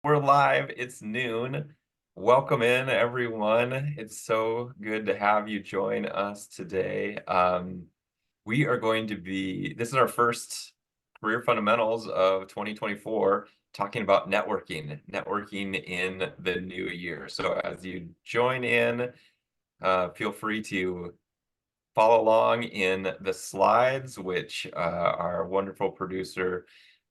We're live. It's noon. Welcome in, everyone. It's so good to have you join us today. We are going to this is our first Career Fundamentals of 2024, talking about networking in the new year. So as you join in, feel free to follow along in the slides, which our wonderful producer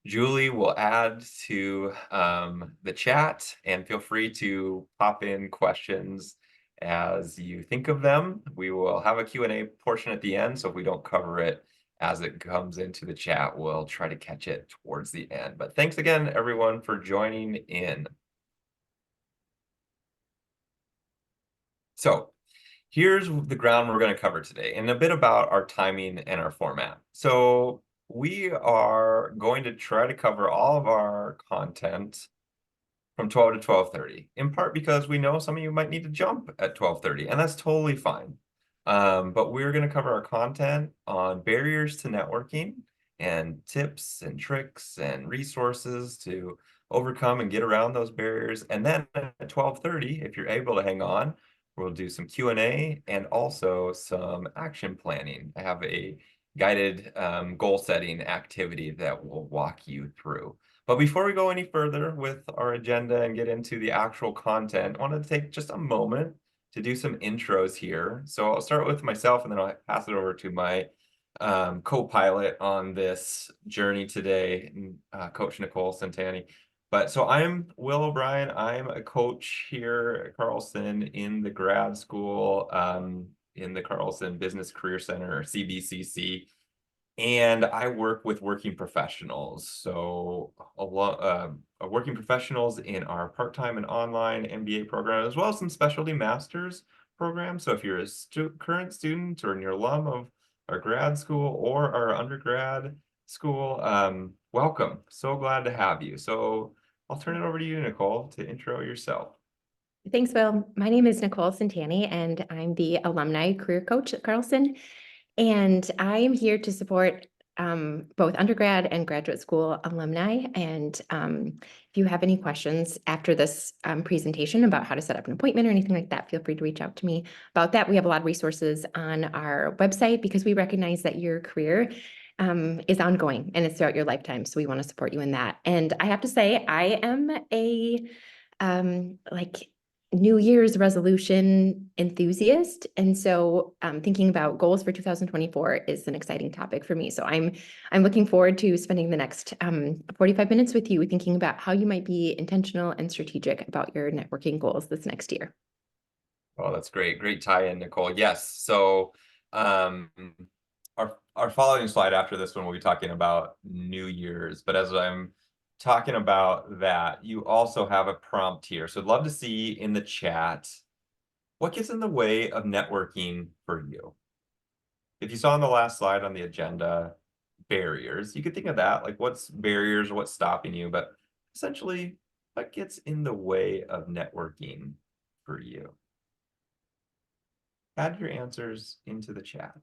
Julie will add to the chat, and feel free to pop in questions as you think of them. We will have a Q&A portion at the end, so if we don't cover it as it comes into the chat, we'll try to catch it towards the end. But thanks again, everyone, for joining in. So here's the ground we're going to cover today, and a bit about our timing and our format. So we are going to try to cover all of our content from 12 to 12:30, in part because we know some of you might need to jump at 12:30, and that's totally fine. But we're going to cover our content on barriers to networking and tips and tricks and resources to overcome and get around those barriers. And then at 12:30, if you're able to hang on, we'll do some Q&A and also some action planning. I have a guided goal setting activity that will walk you through. But before we go any further with our agenda and get into the actual content, I want to take just a moment to do some intros here. So I'll start with myself, and then I'll pass it over to my co-pilot on this journey today, Coach Nicole Centannie. But so I'm Will O'Brien. I'm a coach here at Carlson in the grad school, in the Carlson Business Career Center, or CBCC. And I work with working professionals. So a lot working professionals in our part-time and online MBA program, as well as some specialty master's programs. So if you're a current student or you're alum of our grad school or our undergrad school, welcome. So glad to have you. So I'll turn it over to you, Nicole, to intro yourself. Thanks, Will. My name is Nicole Centannie, and I'm the alumni career coach at Carlson. And I am here to support both undergrad and graduate school alumni. And if you have any questions after this presentation about how to set up an appointment or anything like that, feel free to reach out to me about that. We have a lot of resources on our website because we recognize that your career is ongoing and it's throughout your lifetime. So we want to support you in that. And I have to say, I am a New Year's resolution enthusiast. And so thinking about goals for 2024 is an exciting topic for me. So I'm looking forward to spending the next 45 minutes with you thinking about how you might be intentional and strategic about your networking goals this next year. Oh, that's great. Great tie-in, Nicole. Yes. So our following slide after this one, we'll be talking about New Year's. But as I'm talking about that, you also have a prompt here. So I'd love to see in the chat, what gets in the way of networking for you? If you saw on the last slide on the agenda, barriers, you could think of that, like what's barriers, what's stopping you, but essentially, what gets in the way of networking for you? Add your answers into the chat.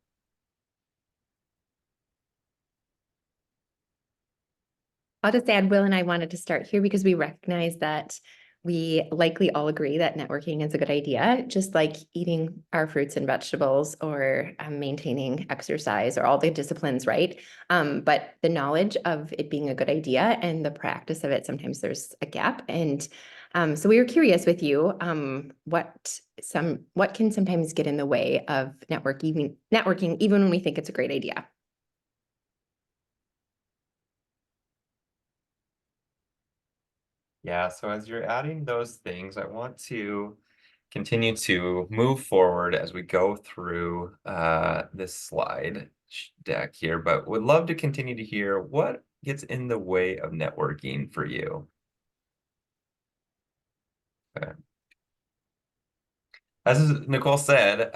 I'll just add, Will and I wanted to start here because we recognize that we likely all agree that networking is a good idea, just like eating our fruits and vegetables or maintaining exercise or all the disciplines, right? But the knowledge of it being a good idea and the practice of it, sometimes there's a gap. And so we were curious with you, what can sometimes get in the way of networking, even when we think it's a great idea? Yeah, so as you're adding those things, I want to continue to move forward as we go through this slide deck here, but would love to continue to hear what gets in the way of networking for you. Okay. As Nicole said,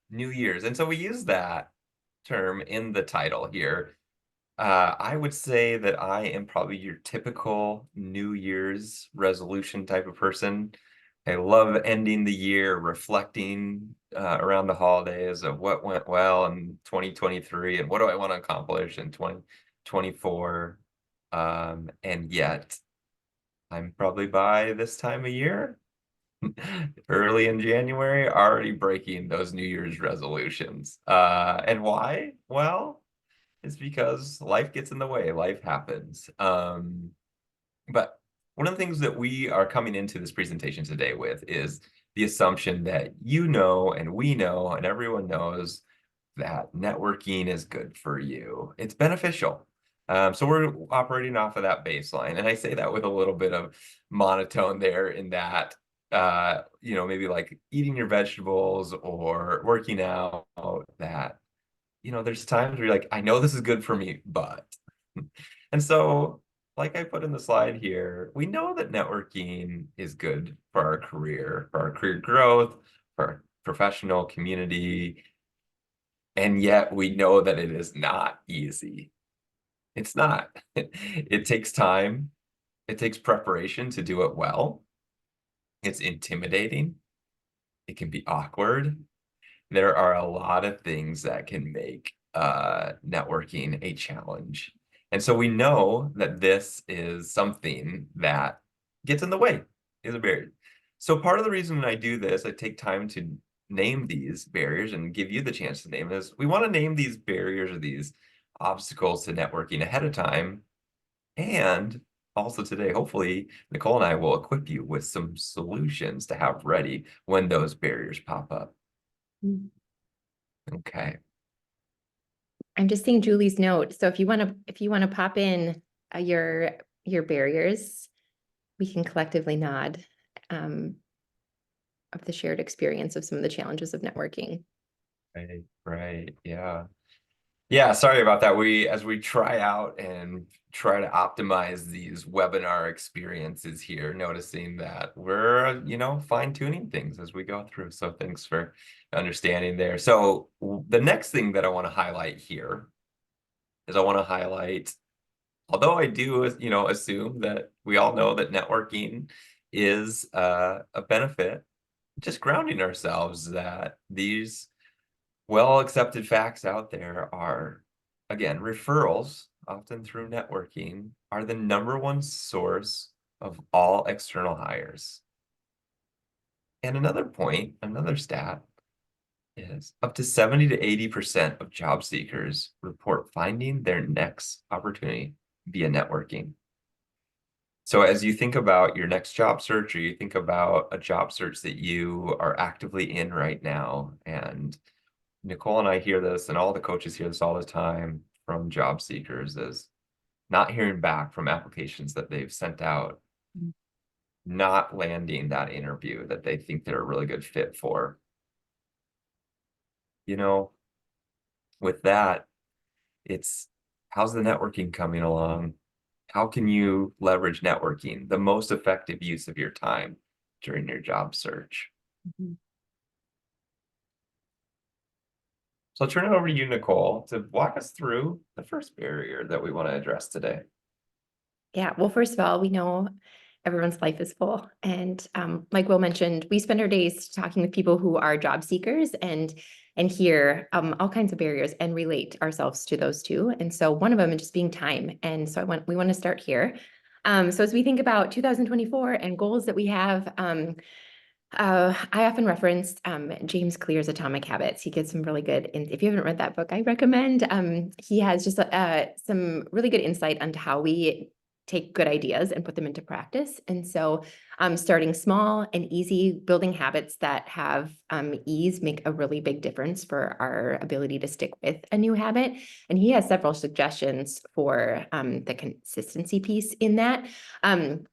New Year's. And so we use that term in the title here. I would say that I am probably your typical New Year's resolution type of person. I love ending the year, reflecting around the holidays of what went well in 2023 and what do I want to accomplish in 2024. And yet, I'm probably by this time of year, early in January, already breaking those New Year's resolutions. And why? Well, it's because life gets in the way, life happens. But one of the things that we are coming into this presentation today with is the assumption that you know, and we know, and everyone knows that networking is good for you. It's beneficial. So we're operating off of that baseline. And I say that with a little bit of monotone there in that, maybe like eating your vegetables or working out, that, there's times where you're like, I know this is good for me, but. And so, like I put in the slide here, we know that networking is good for our career growth, for our professional community, and yet we know that it is not easy. It's not. It takes time. It takes preparation to do it well. It's intimidating. It can be awkward. There are a lot of things that can make networking a challenge. And so we know that this is something that gets in the way, is a barrier. So part of the reason I do this, I take time to name these barriers and give you the chance to name is we want to name these barriers or these obstacles to networking ahead of time. And also today, hopefully, Nicole and I will equip you with some solutions to have ready when those barriers pop up. Mm. Okay. I'm just seeing Julie's note. So if you want to pop in your barriers, we can collectively nod of the shared experience of some of the challenges of networking. Right. Yeah. Yeah, sorry about that. As we try out and try to optimize these webinar experiences here, noticing that we're, fine-tuning things as we go through. So thanks for understanding there. So the next thing that I want to highlight here is I want to highlight, although I do, assume that we all know that networking is a benefit, just grounding ourselves that these well-accepted facts out there are, again, referrals, often through networking, are the #1 source of all external hires. And another point, another stat, is up to 70 to 80% of job seekers report finding their next opportunity via networking. So as you think about your next job search, or you think about a job search that you are actively in right now, and Nicole and I hear this, and all the coaches hear this all the time from job seekers, is not hearing back from applications that they've sent out, Mm. not landing that interview that they think they're a really good fit for. You know, with that, it's how's the networking coming along? How can you leverage networking, the most effective use of your time during your job search? Mhm. So I'll turn it over to you, Nicole, to walk us through the first barrier that we want to address today. Yeah, well, first of all, we know everyone's life is full. And like Will mentioned, we spend our days talking with people who are job seekers and hear all kinds of barriers and relate ourselves to those too. And so one of them is just being time. And so we want to start here. So as we think about 2024 and goals that we have, I often reference James Clear's Atomic Habits. He gives some really good, if you haven't read that book, I recommend. He has just some really good insight onto how we take good ideas and put them into practice. And so starting small and easy, building habits that have ease make a really big difference for our ability to stick with a new habit. And he has several suggestions for the consistency piece in that.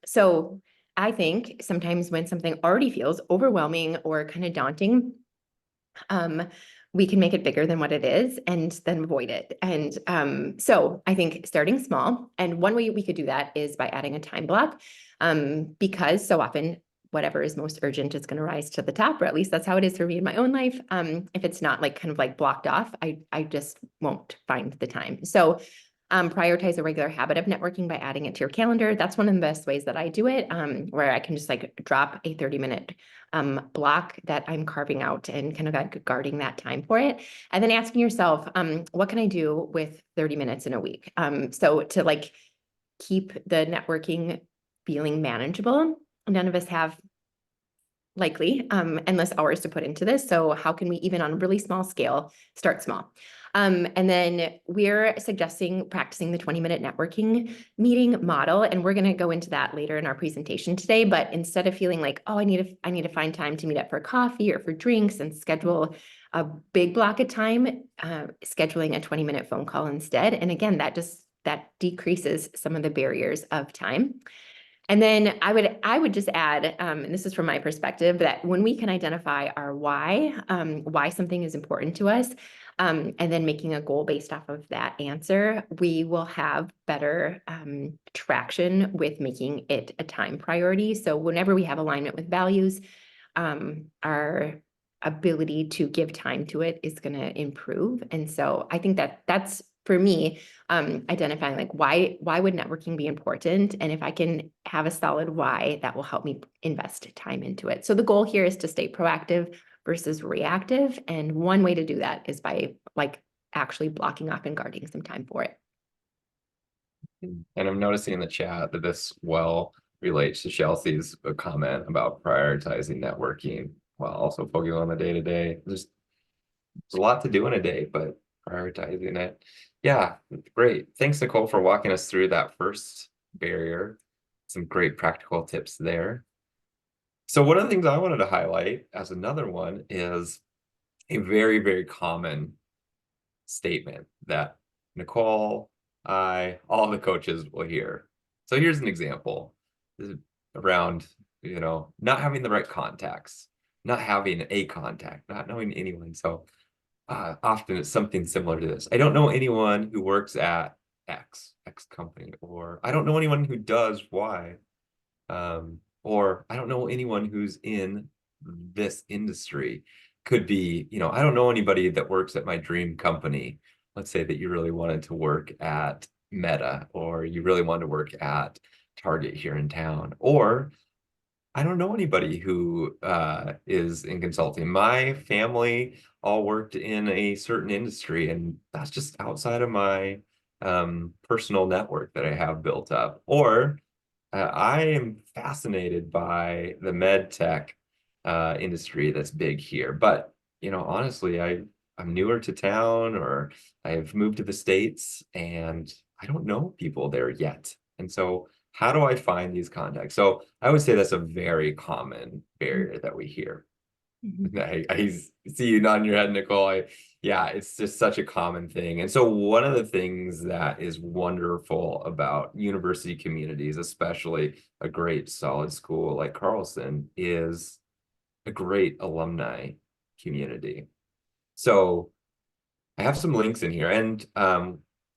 So I think sometimes when something already feels overwhelming or kind of daunting, um, we can make it bigger than what it is and then avoid it. And so I think starting small, and one way we could do that is by adding a time block, because so often whatever is most urgent is going to rise to the top, or at least that's how it is for me in my own life. If it's not like kind of like blocked off, I just won't find the time. So prioritize a regular habit of networking by adding it to your calendar. That's one of the best ways that I do it, where I can just like drop a 30-minute block that I'm carving out and kind of like guarding that time for it. And then asking yourself, what can I do with 30 minutes in a week? So to like keep the networking feeling manageable. None of us have likely endless hours to put into this. So how can we, even on a really small scale, start small? And then we're suggesting practicing the 20-minute networking meeting model. And we're going to go into that later in our presentation today. But instead of feeling like, oh, I need to find time to meet up for coffee or for drinks and schedule a big block of time, scheduling a 20-minute phone call instead. And again, that decreases some of the barriers of time. And then I would just add, and this is from my perspective, that when we can identify our why something is important to us, and then making a goal based off of that answer, we will have better traction with making it a time priority. So whenever we have alignment with values, our ability to give time to it is going to improve. And so I think that's for me, identifying like why would networking be important? And if I can have a solid why, that will help me invest time into it. So the goal here is to stay proactive versus reactive. And one way to do that is by like actually blocking off and guarding some time for it. And I'm noticing in the chat that this well relates to Chelsea's comment about prioritizing networking while also focusing on the day-to-day. There's a lot to do in a day, but prioritizing it. Yeah, great. Thanks, Nicole, for walking us through that first barrier. Some great practical tips there. So one of the things I wanted to highlight as another one is a very, very common statement that Nicole, all the coaches will hear. So here's an example. This is around, not having the right contacts, not having a contact, not knowing anyone. So often it's something similar to this. I don't know anyone who works at X company, or I don't know anyone who does Y, or I don't know anyone who's in this industry. Could be, I don't know anybody that works at my dream company. Let's say that you really wanted to work at Meta, or you really wanted to work at Target here in town, or I don't know anybody who is in consulting. My family all worked in a certain industry, and that's just outside of my personal network that I have built up. Or I am fascinated by the med tech industry that's big here. But, honestly, I'm newer to town, or I've moved to the States, and I don't know people there yet. And so how do I find these contacts? So I would say that's a very common barrier that we hear. Mhm. I see you nodding your head, Nicole. Yeah, it's just such a common thing. And so one of the things that is wonderful about university communities, especially a great solid school like Carlson, is a great alumni community. So I have some links in here, and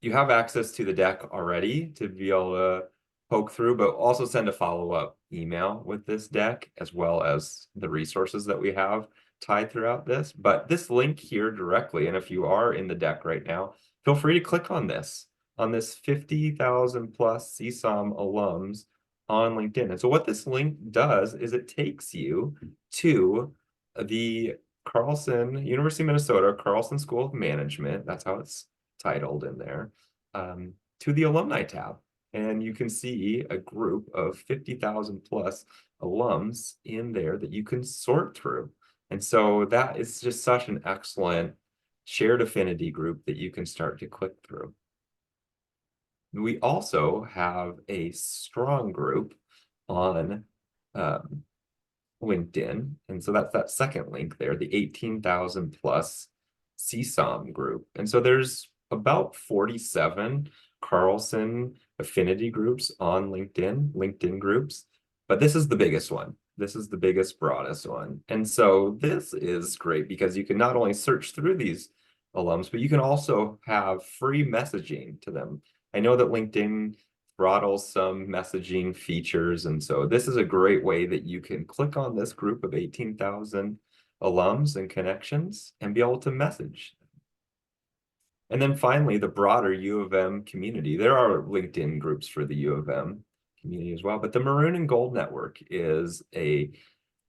you have access to the deck already to be able to poke through, but also send a follow-up email with this deck, as well as the resources that we have tied throughout this. But this link here directly, and if you are in the deck right now, feel free to click on this 50,000 plus CSOM alums on LinkedIn. And so what this link does is it takes you to the University of Minnesota, Carlson School of Management, that's how it's titled in there, to the alumni tab. And you can see a group of 50,000 plus alums in there that you can sort through. And so that is just such an excellent shared affinity group that you can start to click through. We also have a strong group on LinkedIn. And so that's that second link there, the 18,000 plus CSOM group. And so there's about 47 Carlson affinity groups on LinkedIn groups, but this is the biggest one. This is the biggest, broadest one. And so this is great because you can not only search through these alums, but you can also have free messaging to them. I know that LinkedIn throttles some messaging features. And so this is a great way that you can click on this group of 18,000 alums and connections and be able to message. And then finally, the broader U of M community. There are LinkedIn groups for the U of M community as well, but the Maroon and Gold Network is a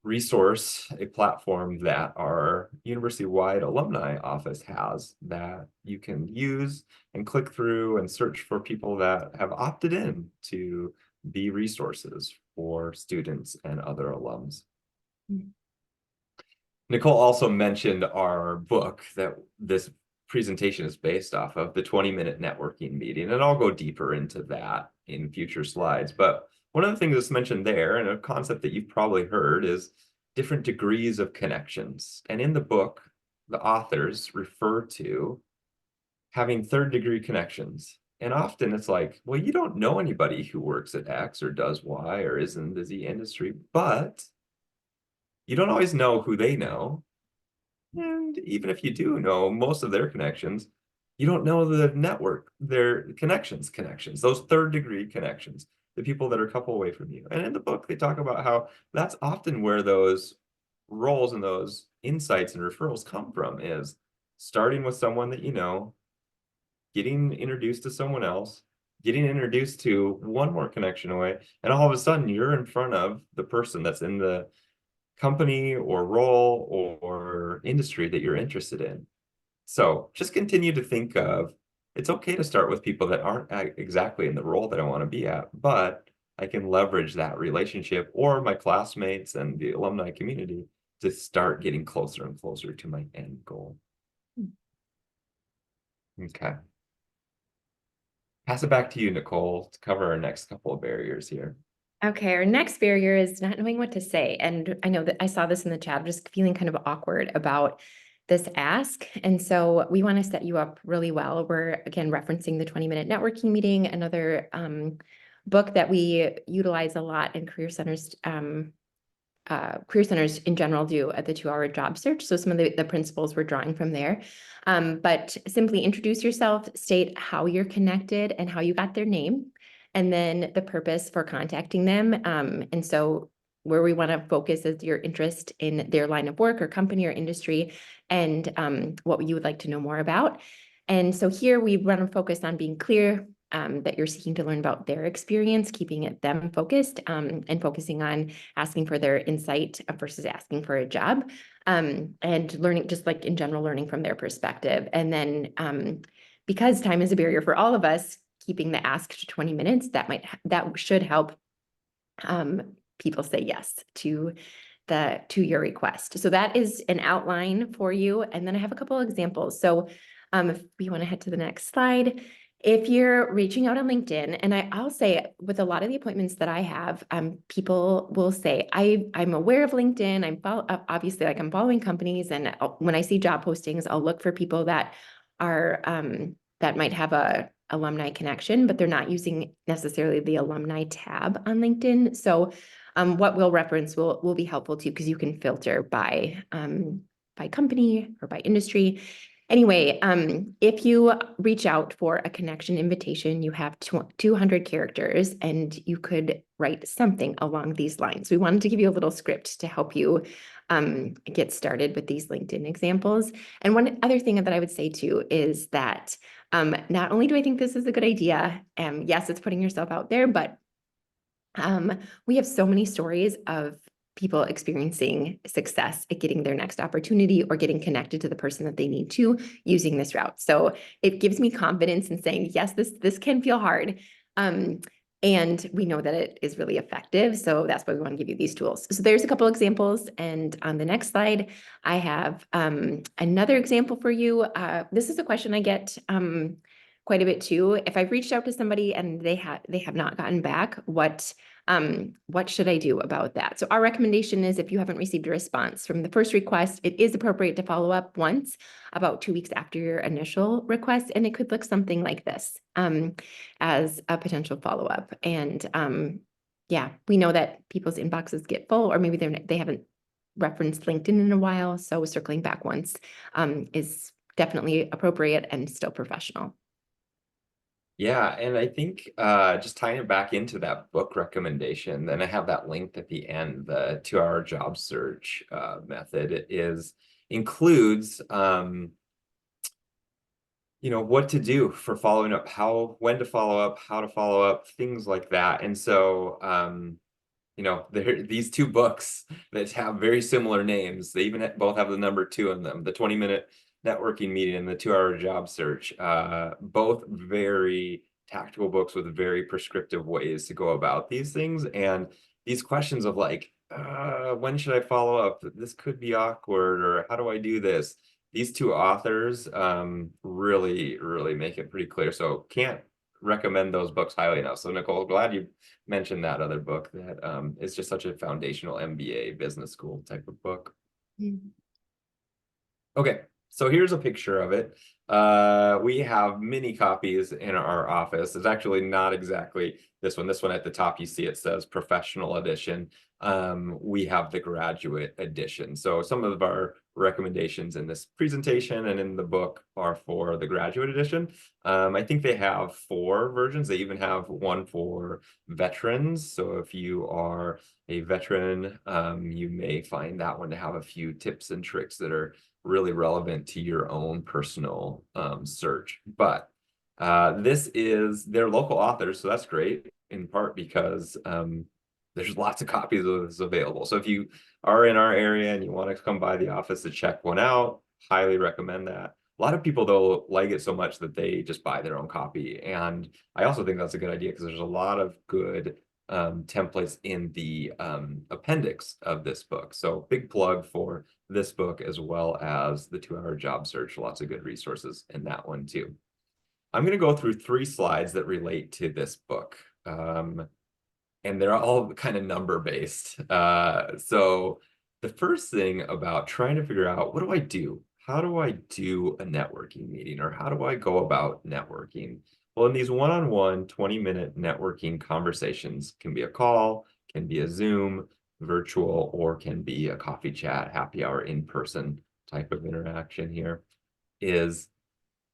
resource, a platform that our university-wide alumni office has that you can use and click through and search for people that have opted in to be resources for students and other alums. Mm. Nicole also mentioned our book that this presentation is based off of, the 20-minute networking meeting, and I'll go deeper into that in future slides. But one of the things that's mentioned there, and a concept that you've probably heard, is different degrees of connections. And in the book, the authors refer to having third-degree connections. And often it's like, well, you don't know anybody who works at X or does Y or is in the Z industry, but you don't always know who they know. And even if you do know most of their connections, you don't know the network, their connections, those third degree connections, the people that are a couple away from you. And in the book, they talk about how that's often where those roles and those insights and referrals come from, is starting with someone that you know, getting introduced to someone else, getting introduced to one more connection away, and all of a sudden you're in front of the person that's in the company or role or industry that you're interested in. So just continue to think of, it's okay to start with people that aren't exactly in the role that I want to be at, but I can leverage that relationship or my classmates and the alumni community to start getting closer and closer to my end goal. Okay. Pass it back to you, Nicole, to cover our next couple of barriers here. Okay, our next barrier is not knowing what to say. And I know that I saw this in the chat, just feeling kind of awkward about this ask. And so we want to set you up really well. We're again referencing the 20-minute networking meeting, another book that we utilize a lot in career centers in general do at the 2-hour job search. So some of the principles we're drawing from there. But simply introduce yourself, state how you're connected and how you got their name, and then the purpose for contacting them. And so where we want to focus is your interest in their line of work or company or industry, and what you would like to know more about. And so here we want to focus on being clear, that you're seeking to learn about their experience, keeping it them focused, and focusing on asking for their insight versus asking for a job, and learning, just like in general, learning from their perspective. And then because time is a barrier for all of us, keeping the ask to 20 minutes, that should help people say yes to your request. So that is an outline for you. And then I have a couple of examples. So if we want to head to the next slide, if you're reaching out on LinkedIn, and I'll say with a lot of the appointments that I have, people will say, I'm aware of LinkedIn. Obviously, like, I'm following companies, and when I see job postings, I'll look for people that are that might have a alumni connection, but they're not using necessarily the alumni tab on LinkedIn. So what we'll reference will be helpful too, because you can filter by company or by industry. Anyway, if you reach out for a connection invitation, you have 200 characters, and you could write something along these lines. We wanted to give you a little script to help you get started with these LinkedIn examples. And one other thing that I would say too is that not only do I think this is a good idea, yes, it's putting yourself out there, but we have so many stories of people experiencing success at getting their next opportunity or getting connected to the person that they need to using this route. So it gives me confidence in saying, yes, this can feel hard. And we know that it is really effective. So that's why we want to give you these tools. So there's a couple examples. And on the next slide, I have another example for you. This is a question I get quite a bit too. If I've reached out to somebody and they have not gotten back, what should I do about that? So our recommendation is, if you haven't received a response from the first request, it is appropriate to follow up once, about 2 weeks after your initial request. And it could look something like this as a potential follow-up. And yeah, we know that people's inboxes get full, or maybe they haven't referenced LinkedIn in a while. So circling back once is definitely appropriate and still professional. Yeah, and I think just tying it back into that book recommendation, then I have that linked at the end, the 2-hour job search method includes what to do for following up, when to follow up, how to follow up, things like that. And so there these two books that have very similar names. They even both have the number 2 in them, the 20-minute networking meeting and the 2-hour job search, both very tactical books with very prescriptive ways to go about these things. And these questions of like, when should I follow up? This could be awkward, or how do I do this? These two authors really, really make it pretty clear. So can't recommend those books highly enough. So Nicole, glad you mentioned that other book that is just such a foundational MBA business school type of book. Mm. Okay, so here's a picture of it. We have many copies in our office. It's actually not exactly this one. This one at the top, you see it says professional edition. We have the graduate edition. So some of our recommendations in this presentation and in the book are for the graduate edition. I think they have 4 versions. They even have one for veterans. So if you are a veteran, you may find that one to have a few tips and tricks that are really relevant to your own personal search. But this is their local authors, so that's great, in part because there's lots of copies of this available. So if you are in our area and you want to come by the office to check one out, highly recommend that. A lot of people, though, like it so much that they just buy their own copy. And I also think that's a good idea because there's a lot of good templates in the appendix of this book. So big plug for this book as well as the 2-Hour Job Search. Lots of good resources in that one too. I'm going to go through 3 slides that relate to this book. And they're all kind of number based. So the first thing about trying to figure out, what do I do? How do I do a networking meeting, or how do I go about networking? Well, in these one-on-one 20-minute networking conversations, can be a call, can be a Zoom, virtual, or can be a coffee chat, happy hour, in-person type of interaction here, is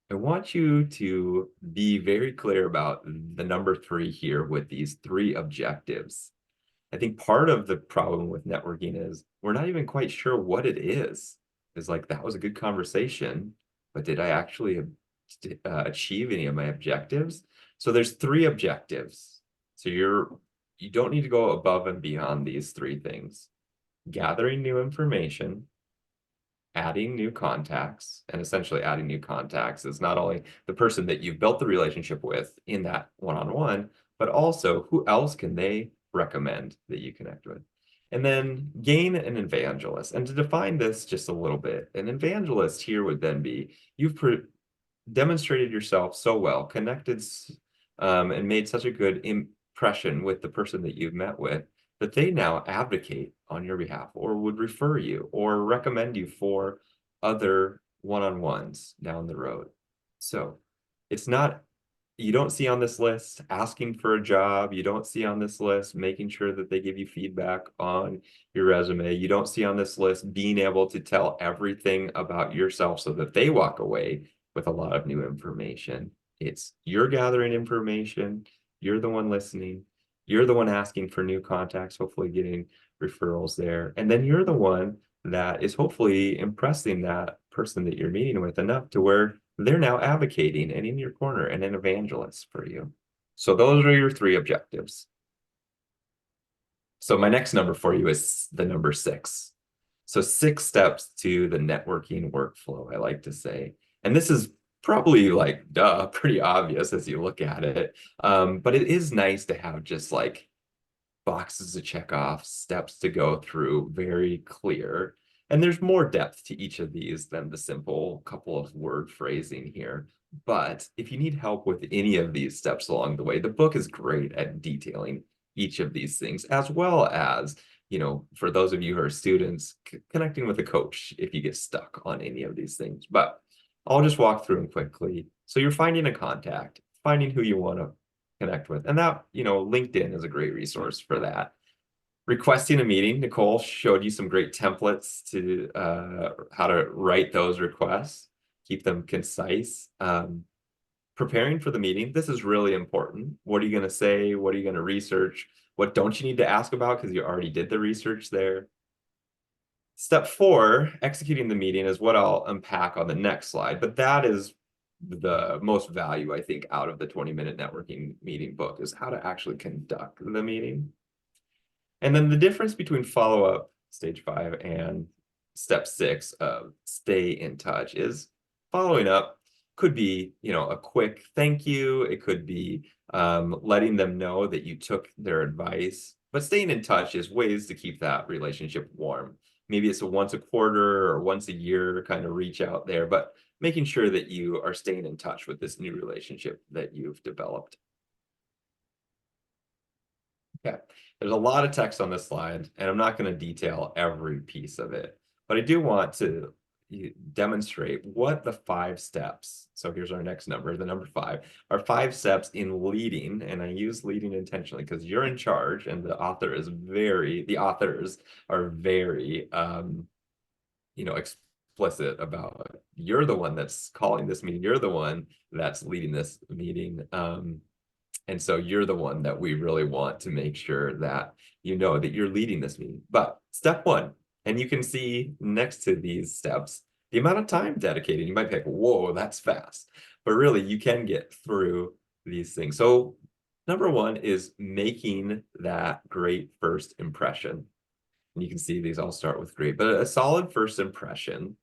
I want you to be very clear about the number 3 here with these 3 objectives. I think part of the problem with networking is we're not even quite sure what it is. It's like, that was a good conversation, but did I actually achieve any of my objectives? So there's 3 objectives. So you don't need to go above and beyond these 3 things. Gathering new information, adding new contacts, and essentially adding new contacts is not only the person that you've built the relationship with in that one-on-one, but also who else can they recommend that you connect with. And then gain an evangelist. And to define this just a little bit, an evangelist here would then be, you've demonstrated yourself so well, connected and made such a good impression with the person that you've met with, that they now advocate on your behalf or would refer you or recommend you for other one-on-ones down the road. So it's not, you don't see on this list asking for a job. You don't see on this list making sure that they give you feedback on your resume. You don't see on this list being able to tell everything about yourself so that they walk away with a lot of new information. It's you're gathering information, you're the one listening, you're the one asking for new contacts, hopefully getting referrals there. And then you're the one that is hopefully impressing that person that you're meeting with enough to where they're now advocating and in your corner and an evangelist for you. So those are your 3 objectives. So my next number for you is the number 6. So 6 steps to the networking workflow, I like to say. And this is probably like, duh, pretty obvious as you look at it. But it is nice to have just like boxes to check off, steps to go through, very clear. And there's more depth to each of these than the simple couple of word phrasing here. But if you need help with any of these steps along the way, the book is great at detailing each of these things, as well as, you know, for those of you who are students, connecting with a coach if you get stuck on any of these things. But I'll just walk through them quickly. So you're finding a contact, finding who you want to connect with. And that, you know, LinkedIn is a great resource for that. Requesting a meeting. Nicole showed you some great templates to how to write those requests, keep them concise. Preparing for the meeting. This is really important. What are you going to say? What are you going to research? What don't you need to ask about because you already did the research there? Step 4, executing the meeting, is what I'll unpack on the next slide, but that is the most value, I think, out of the 20-minute networking meeting book, is how to actually conduct the meeting. And then the difference between follow-up, stage 5, and step 6 of stay in touch is following up Could be, a quick thank you. It could be letting them know that you took their advice. But staying in touch is ways to keep that relationship warm. Maybe it's a once a quarter or once a year kind of reach out there, but making sure that you are staying in touch with this new relationship that you've developed. Okay, there's a lot of text on this slide, and I'm not going to detail every piece of it, but I do want to demonstrate what the 5 steps. So here's our next number, the number 5, are 5 steps in leading, and I use leading intentionally because you're in charge, and the authors are very, explicit about you're the one that's calling this meeting, you're the one that's leading this meeting. And so you're the one that we really want to make sure that you know that you're leading this meeting. But step 1, and you can see next to these steps, the amount of time dedicated. You might be like, whoa, that's fast. But really, you can get through these things. So number 1 is making that great first impression. And you can see these all start with great. But a solid first impression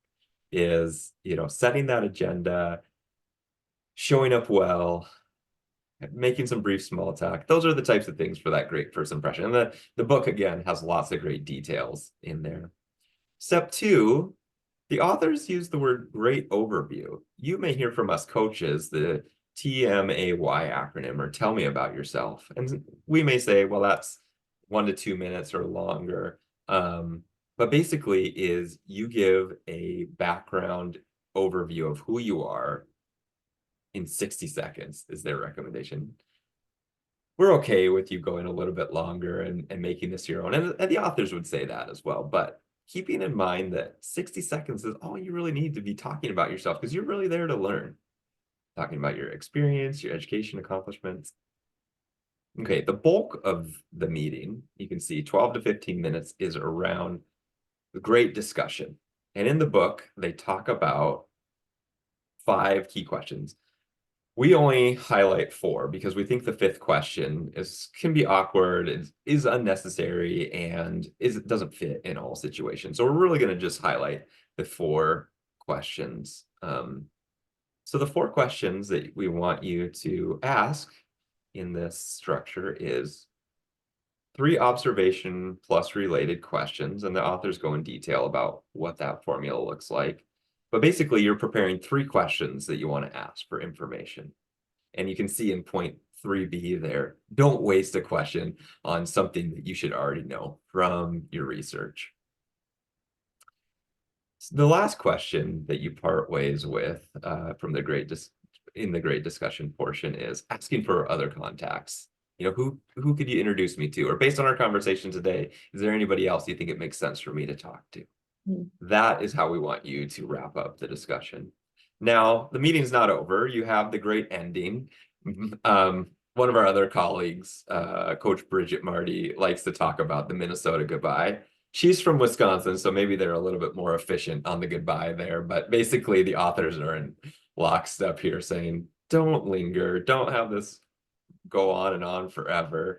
is, setting that agenda, showing up well, making some brief small talk. Those are the types of things for that great first impression. And the book, again, has lots of great details in there. Step 2, the authors use the word great overview. You may hear from us coaches the TMAY acronym, or tell me about yourself. And we may say, well, that's 1 to 2 minutes or longer. But basically is you give a background overview of who you are in 60 seconds is their recommendation. We're okay with you going a little bit longer and making this your own. And the authors would say that as well. But keeping in mind that 60 seconds is all you really need to be talking about yourself, because you're really there to learn. Talking about your experience, your education accomplishments. Okay, the bulk of the meeting, you can see 12 to 15 minutes, is around the great discussion. And in the book, they talk about 5 key questions. We only highlight 4 because we think the 5th question can be awkward, is unnecessary, and doesn't fit in all situations. So we're really going to just highlight the 4 questions. So the 4 questions that we want you to ask in this structure is 3 observation plus related questions, and the authors go in detail about what that formula looks like. But basically, you're preparing 3 questions that you want to ask for information. And you can see in point 3B there, don't waste a question on something that you should already know from your research. So the last question that you part ways with from the great discussion portion is asking for other contacts. Who could you introduce me to? Or based on our conversation today, is there anybody else you think it makes sense for me to talk to? That is how we want you to wrap up the discussion. Now, the meeting's not over. You have the great ending. One of our other colleagues, Coach Bridget Marty, likes to talk about the Minnesota goodbye. She's from Wisconsin, so maybe they're a little bit more efficient on the goodbye there. But basically, the authors are in lockstep here saying, don't linger. Don't have this go on forever.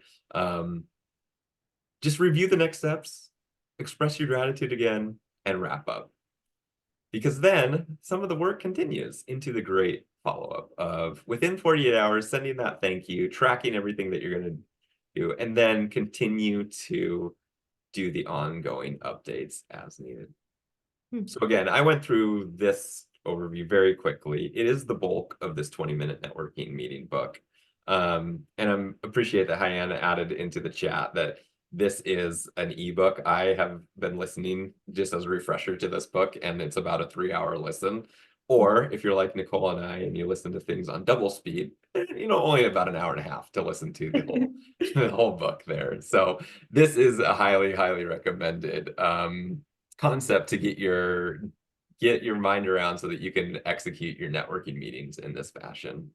Just review the next steps, express your gratitude again, and wrap up. Because then some of the work continues into the great follow-up of within 48 hours, sending that thank you, tracking everything that you're going to do, and then continue to do the ongoing updates as needed. So again, I went through this overview very quickly. It is the bulk of this 20-minute networking meeting book. And I appreciate that Hyanna added into the chat that this is an ebook. I have been listening just as a refresher to this book, and it's about a 3-hour listen. Or if you're like Nicole and I and you listen to things on double speed, only about an hour and a half to listen to the whole book there. So this is a highly, highly recommended concept to get your mind around so that you can execute your networking meetings in this fashion.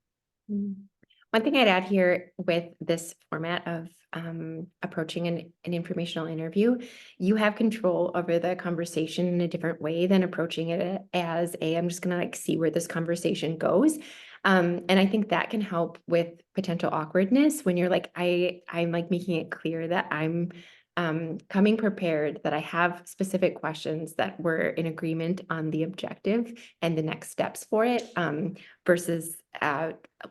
One thing I'd add here with this format of approaching an informational interview, you have control over the conversation in a different way than approaching it as I'm just gonna see where this conversation goes. And I think that can help with potential awkwardness when you're like, I'm like making it clear that I'm coming prepared that I have specific questions that we're in agreement on the objective and the next steps for it, versus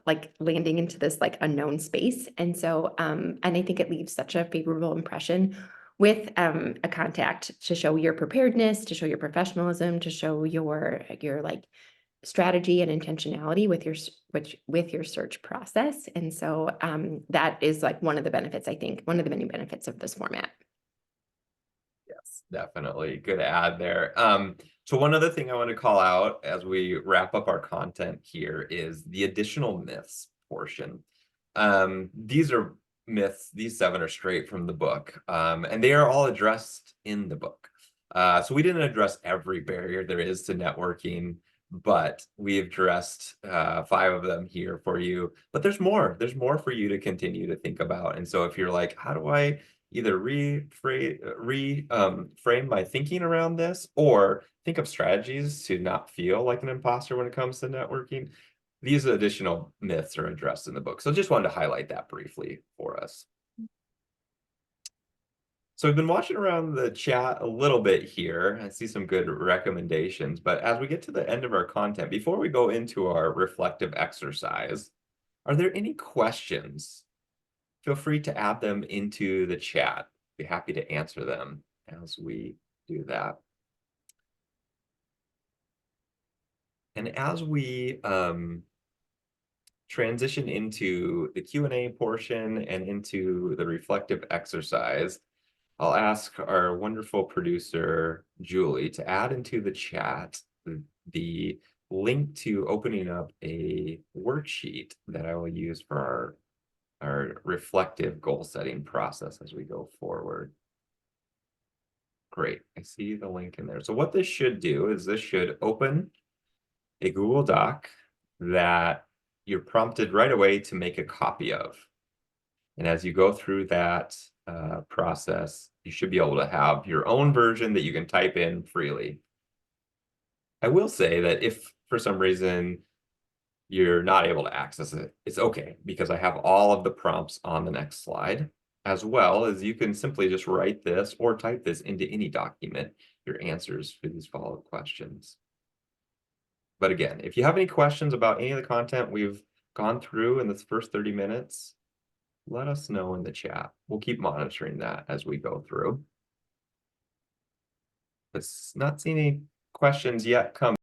like landing into this like unknown space. And so, and I think it leaves such a favorable impression with a contact to show your preparedness, to show your professionalism, to show your like strategy and intentionality with with your search process. And so that is like one of the benefits, I think, one of the many benefits of this format. Yes, definitely. Good add there. So one other thing I want to call out as we wrap up our content here is the additional myths portion. These are myths, these 7 are straight from the book, and they are all addressed in the book. So we didn't address every barrier there is to networking, but we addressed 5 of them here for you. But there's more. There's more for you to continue to think about. And so if you're like, how do I either frame my thinking around this or think of strategies to not feel like an imposter when it comes to networking, these additional myths are addressed in the book. So just wanted to highlight that briefly for us. So we've been watching around the chat a little bit here. I see some good recommendations, but as we get to the end of our content, before we go into our reflective exercise, are there any questions? Feel free to add them into the chat. Be happy to answer them as we do that. And as we transition into the Q&A portion and into the reflective exercise, I'll ask our wonderful producer, Julie, to add into the chat the link to opening up a worksheet that I will use for our reflective goal setting process as we go forward. Great, I see the link in there. So what this should do is this should open a Google Doc that you're prompted right away to make a copy of. And as you go through that process, you should be able to have your own version that you can type in freely. I will say that if for some reason you're not able to access it, it's okay, because I have all of the prompts on the next slide, as well as you can simply just write this or type this into any document, your answers for these follow-up questions. But again, if you have any questions about any of the content we've gone through in this first 30 minutes, let us know in the chat. We'll keep monitoring that as we go through. But not seeing any questions yet come